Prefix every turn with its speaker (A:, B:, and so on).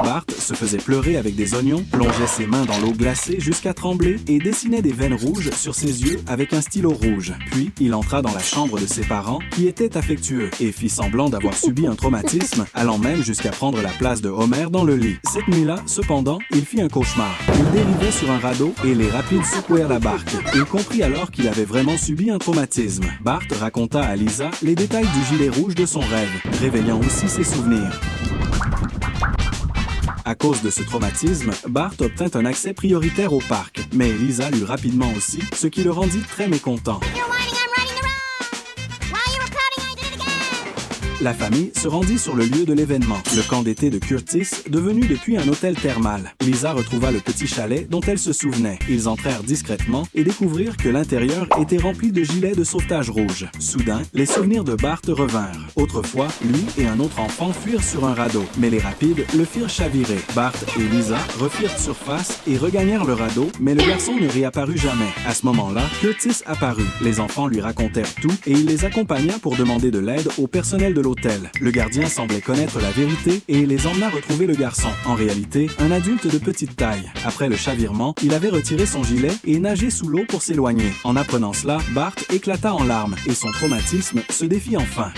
A: Bart se faisait pleurer avec des oignons, plongeait ses mains dans l'eau glacée jusqu'à trembler et dessinait des veines rouges sur ses yeux avec un stylo rouge. Puis, il entra dans la chambre de ses parents, qui étaient affectueux, et fit semblant d'avoir subi un traumatisme, allant même jusqu'à prendre la place de Homer dans le lit. Cette nuit-là, cependant, il fit un cauchemar. Il dérivait sur un radeau et les rapides secouèrent la barque. Il comprit alors qu'il avait vraiment subi un traumatisme. Bart raconta à Lisa les détails du gilet rouge de son rêve, révélant aussi ses souvenirs. À cause de ce traumatisme, Bart obtint un accès prioritaire au parc, mais Lisa l'eut rapidement aussi, ce qui le rendit très mécontent. La famille se rendit sur le lieu de l'événement, le camp d'été de Curtis, devenu depuis un hôtel thermal. Lisa retrouva le petit chalet dont elle se souvenait. Ils entrèrent discrètement et découvrirent que l'intérieur était rempli de gilets de sauvetage rouge. Soudain, les souvenirs de Bart revinrent. Autrefois, lui et un autre enfant fuirent sur un radeau, mais les rapides le firent chavirer. Bart et Lisa refirent surface et regagnèrent le radeau, mais le garçon ne réapparut jamais. À ce moment-là, Curtis apparut. Les enfants lui racontèrent tout et il les accompagna pour demander de l'aide au personnel de l'hôtel. Le gardien semblait connaître la vérité et les emmena retrouver le garçon. En réalité, un adulte de petite taille. Après le chavirement, il avait retiré son gilet et nagé sous l'eau pour s'éloigner. En apprenant cela, Bart éclata en larmes et son traumatisme se défit enfin.